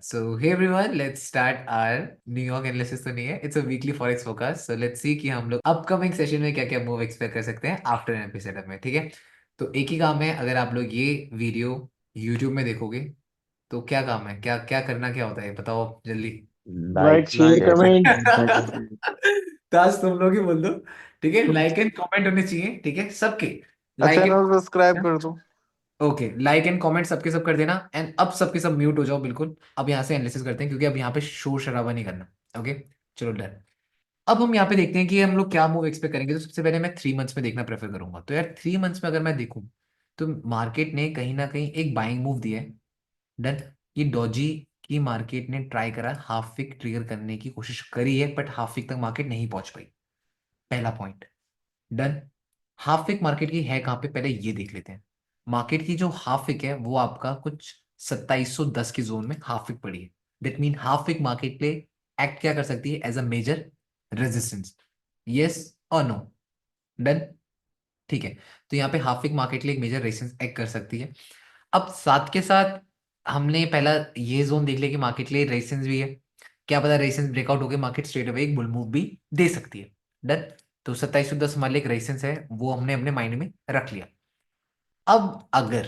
So hey everyone, let's start our New York analysis तो नहीं है, it's a weekly forex focus. So let's see कि हम लोग अपकमिंग सेशन में क्या क्या मूव एक्सपेक्ट कर सकते हैं आफ्टर एन एपिसोड में. ठीक है, तो एक ही काम है. अगर आप लोग ये वीडियो YouTube में देखोगे तो क्या काम है, क्या क्या करना, क्या होता है बताओ जल्दी. Like like share share comment. तो आज तुम लोग ही बोल दो. ठीक है, लाइक एंड कमेंट होने चाहिए. ठीक है, सबके लाइक एंड. चैनल सब्सक्राइब कर दो। ओके, लाइक एंड कमेंट सबके सब कर देना. एंड अब सबके सब म्यूट हो जाओ बिल्कुल. अब यहाँ से एनालिसिस करते हैं क्योंकि अब यहाँ पे शोर शराबा नहीं करना. ओके, चलो डन. अब हम यहाँ पे देखते हैं कि हम लोग क्या मूव एक्सपेक्ट करेंगे. तो सबसे पहले मैं 3 मंथ्स में देखना प्रेफर करूंगा. तो यार 3 मंथ्स में अगर मैं देखूं तो मार्केट ने कहीं ना कहीं एक बाइंग मूव दिया है. डन. ये डॉजी की मार्केट ने ट्राई करा, हाफ विक ट्रिगर करने की कोशिश करी है, बट हाफ विक तक मार्केट नहीं पहुंच पाई. पहला point. Done. Half wick market की है कहाँ पे, पहले ये देख लेते हैं. मार्केट की जो हाफ विक है वो आपका कुछ 2710 की जोन में हाफ विक पड़ी है. That mean half wick market पे एक्ट क्या कर सकती है, as a major resistance. Yes और नो. डन. ठीक है, तो यहाँ पे हाफ विक मार्केट के लिए एक मेजर रेजिस्टेंस एक्ट कर सकती है. अब साथ के साथ हमने पहला ये जोन देख लिया कि मार्केट के लिए रेजिस्टेंस भी है. क्या पता रेजिस्टेंस ब्रेकआउट होकर मार्केट स्ट्रेट अवे एक बुल मूव भी दे सकती है. डन. तो 2710 हमारे लिए एक रेजिस्टेंस है, वो हमने अपने माइंड में रख लिया. अब अगर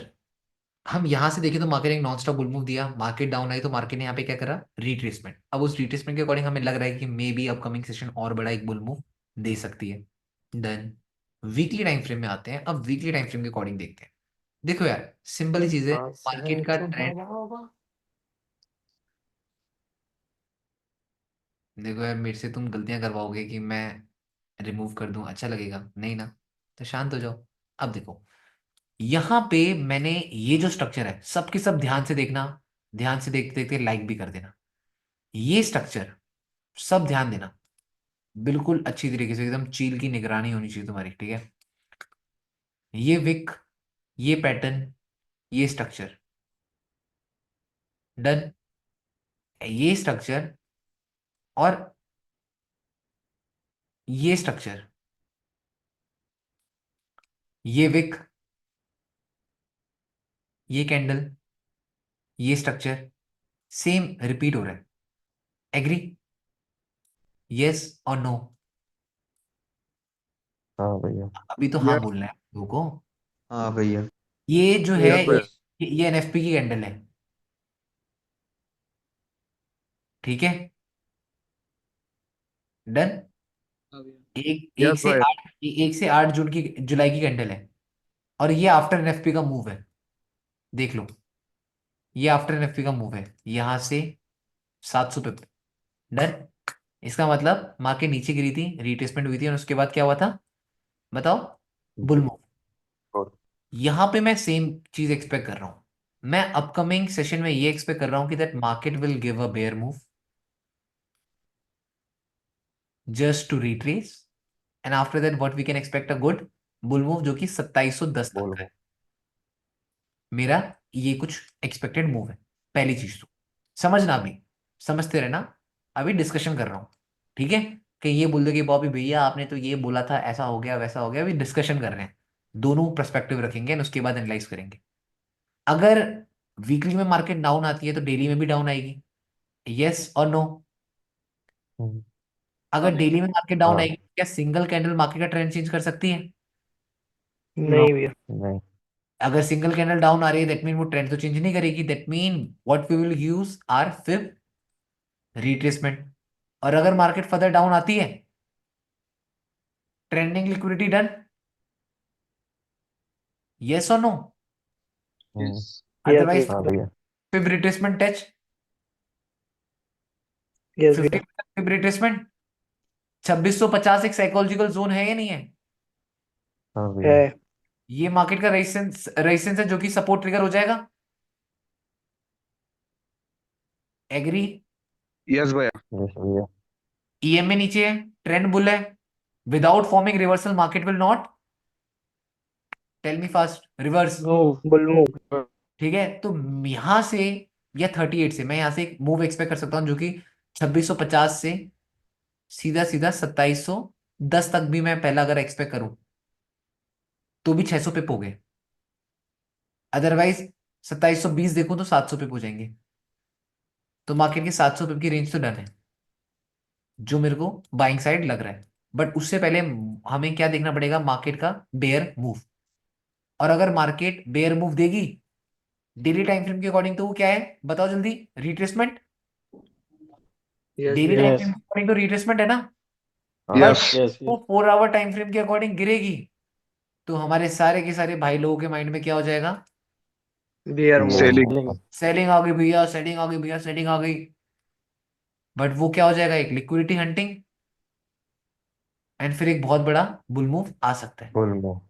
हम यहां से देखें तो मार्केट एक नॉन स्टॉप बुल मूव दिया, मार्केट डाउन आई तो मार्केट ने यहाँ पे क्या करा, रिट्रेसमेंट. अब उस रिट्रेसमेंट के अकॉर्डिंग हमें लग रहा है कि मे बी अपकमिंग सेशन और बड़ा एक बुल मूव दे सकती है. देन वीकली टाइम फ्रेम में आते हैं. अब वीकली टाइम फ्रेम के अकॉर्डिंग देखते हैं. देखो यार, सिंपल ही चीज है. मार्केट का ट्रेंड. देखो यार, मेरे से तुम गलतियां करवाओगे कि मैं रिमूव कर दूं, अच्छा लगेगा नहीं ना. तो शांत हो जाओ. अब देखो, यहां पे मैंने ये जो स्ट्रक्चर है सबके सब ध्यान से देखना. ध्यान से देखते देखते लाइक भी कर देना. ये स्ट्रक्चर सब ध्यान देना, बिल्कुल अच्छी तरीके से एकदम चील की निगरानी होनी चाहिए तुम्हारी. ठीक है, ये विक, ये पैटर्न, ये स्ट्रक्चर. डन. ये स्ट्रक्चर और ये स्ट्रक्चर, ये विक, ये कैंडल, ये स्ट्रक्चर सेम रिपीट हो रहा है. एग्री? यस और नो? हाँ भैया। अभी तो हाँ यस। बोलना है लोगों को. हाँ भैया। ये जो है यस भाई। ये एनएफपी की कैंडल है. ठीक है. डन. एक एक यस से भाई। 8 जून की जुलाई की कैंडल है. और ये आफ्टर एनएफपी का मूव है. देख लो, ये आफ्टर एनएफपी का मूव है यहां से 700 पे. डन. इसका मतलब मार्केट नीचे गिरी थी, रिट्रेसमेंट हुई थी, और उसके बाद क्या हुआ था बताओ, बुल मूव. और यहां पे मैं सेम चीज एक्सपेक्ट कर रहा हूं. मैं अपकमिंग सेशन में ये एक्सपेक्ट कर रहा हूं कि that market will give a bear move just to retrace. And after that what we can expect a good bull move जो कि 2710 तक का है. बोलो। मेरा ये कुछ एक्सपेक्टेड मूव है. पहली चीज तो समझना. अभी समझते रहना, अभी डिस्कशन कर रहा हूं. ठीक है, कि ये बोल दो कि बॉबी भैया आपने तो ये बोला था, ऐसा हो गया वैसा हो गया. अभी डिस्कशन कर रहे हैं, दोनों पर्सपेक्टिव रखेंगे और उसके बाद एनालाइज करेंगे. अगर वीकली में मार्केट डाउन आती है तो डेली में भी डाउन आएगी. यस और नो? हम्म, अगर डेली में मार्केट डाउन हाँ। आएगी, क्या सिंगल कैंडल मार्केट का ट्रेंड चेंज कर सकती है? नहीं भैया। नहीं। अगर सिंगल कैंडल डाउन आ रही है दैट मीन वो ट्रेंड तो चेंज नहीं करेगी. That mean what we will use our fib retracement. और अगर मार्केट फर्दर डाउन आती है, ट्रेंडिंग लिक्विडिटी डन. यस और नो? हम्म, यस अदरवाइज हाँ भैया। भैया। Fib retracement touch. Yes fifty भैया। Fib retracement. 2650 एक साइकोलॉजिकल जोन है या नहीं है? हाँ भैया। है। ये मार्केट का रेजिस्टेंस रेजिस्टेंस है जो कि सपोर्ट ट्रिगर हो जाएगा. एग्री? यस भैया। यस भैया। ईएमए नीचे है, ट्रेंड बुल है. Without forming reversal market will not. Tell me fast. Reverse. No. Bull move. ठीक है, तो यहां से या 38 से मैं यहां से एक मूव एक्सपेक्ट कर सकता हूं जो कि 2650 से सीधा सीधा 2710 तक भी मैं पहला अगर एक्सपेक्ट करूं तो भी 600 पिप हो गए. अदरवाइज 2720 देखूं तो 700 पिप हो जाएंगे. तो मार्केट के 700 पिप की रेंज तो डन है, जो मेरे को बाइंग साइड लग रहा है। बट उससे पहले हमें क्या देखना पड़ेगा, मार्केट का बेयर मूव। और अगर मार्केट बेयर मूव देगी डेली टाइम फ्रेम के अकॉर्डिंग, तो वो क्या है बताओ जल्दी, रिट्रेसमेंट। यस डेली भैया। टाइम यस फ्रेम के अकॉर्डिंग तो रिट्रेसमेंट है ना। But yes. यस वो 4 आवर टाइम फ्रेम के अकॉर्डिंग गिरेगी, तो हमारे सारे के सारे भाई लोगों के माइंड में क्या हो जाएगा, bear move. Selling. Selling selling आ गई भैया, सेलिंग आ गई भैया, सेलिंग आ गई। बट वो क्या हो जाएगा, एक लिक्विडिटी हंटिंग, एंड फिर एक बहुत बड़ा बुल मूव आ सकता है। Full move.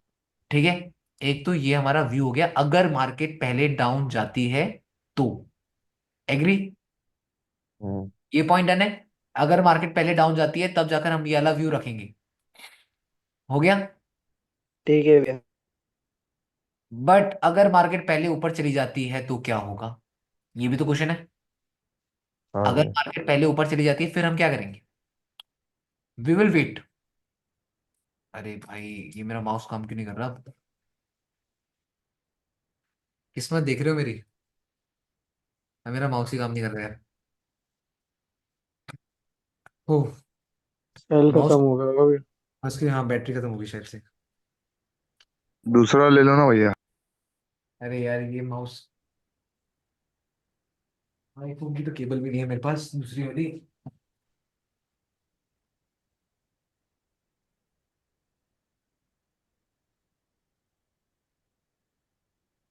ठीक है, एक तो ये हमारा व्यू हो गया अगर मार्केट पहले डाउन जाती है तो। एग्री, हम्म, ये पॉइंट डन है। अगर मार्केट पहले डाउन जाती है तब जाकर हम ये वाला व्यू रखेंगे। हो गया। ठीक है भैया। बट अगर मार्केट पहले ऊपर चली जाती है तो क्या होगा, ये भी तो क्वेश्चन है। हाँ अगर भैया। मार्केट पहले ऊपर चली जाती है फिर हम क्या करेंगे, वी विल वेट। अरे भाई, ये मेरा माउस काम क्यों नहीं कर रहा अब? किस्मत देख रहे हो मेरी? अब मेरा माउस ही काम नहीं कर रहा यार। ओह, सेल खत्म माउस, हो गया होगा भैया। उसकी हाँ बैटरी खत्म हो गई शायद से। दूसरा ले लो ना भैया। अरे यार ये माउस, आईफोन की तो केबल भी नहीं है मेरे पास दूसरी वाली।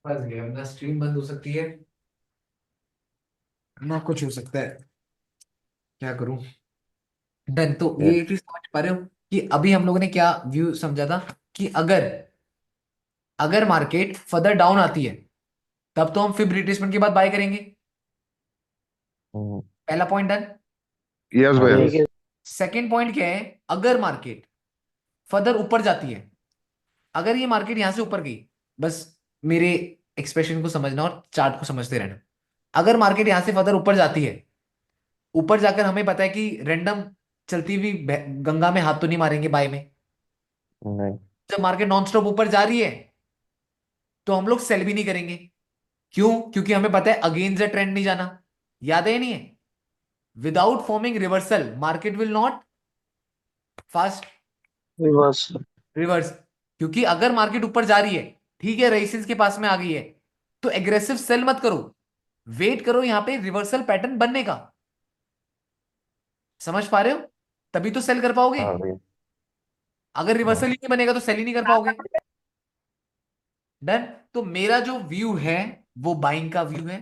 फंस गया, ना स्ट्रीम बंद हो सकती है ना कुछ हो सकता है, क्या करूं। डन, तो Yes. ये चीज समझ पा रहे हो कि अभी हम लोगों ने क्या व्यू समझा था, कि अगर अगर मार्केट फर्दर डाउन आती है तब तो हम फिर रिट्रेसमेंट के बाद बाय करेंगे। हम्म, पहला पॉइंट डन। यस हाँ भैया। भैया। ठीक है। सेकंड पॉइंट क्या है, अगर मार्केट फर्दर ऊपर जाती है, अगर ये मार्केट यहां से ऊपर गई, बस मेरे एक्सप्रेशन को समझना और चार्ट को समझते रहना। अगर मार्केट यहां से फर्दर ऊपर जाती है, ऊपर जाकर हमें पता है कि रैंडम चलती हुई गंगा में हाथ तो नहीं मारेंगे बाय में। नहीं। जब मार्केट नॉन स्टॉप ऊपर जा रही है तो हम लोग सेल भी नहीं करेंगे। क्यों? क्योंकि हमें पता है अगेंस्ट द ट्रेंड नहीं जाना। याद है या नहीं है? Without forming reversal market will not fast reverse. Reverse. क्योंकि अगर मार्केट ऊपर जा रही है, ठीक है, रेजिस्टेंस के पास में आ गई है, तो एग्रेसिव सेल मत करो, वेट करो यहां पे रिवर्सल पैटर्न बनने का। समझ पा रहे हो? तभी तो सेल कर पाओगे। हाँ भैया। अगर रिवर्सल हाँ। ही नहीं बनेगा तो सेल ही नहीं कर पाओगे। डन। तो मेरा जो व्यू है वो बाइंग का व्यू है।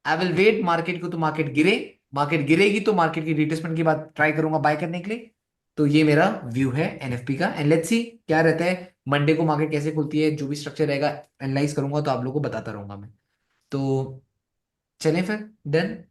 आई विल वेट मार्केट को, तो मार्केट गिरे, मार्केट गिरेगी तो मार्केट की रिट्रेसमेंट के बाद ट्राई करूंगा बाय करने के लिए। तो ये मेरा व्यू है एनएफपी का, एंड लेट्स सी क्या रहता है। मंडे को मार्केट कैसे खुलती है, जो भी स्ट्रक्चर रहेगा एनालाइज करूंगा तो आप लोगों को बताता रहूंगा मैं। तो चलें फिर, डन।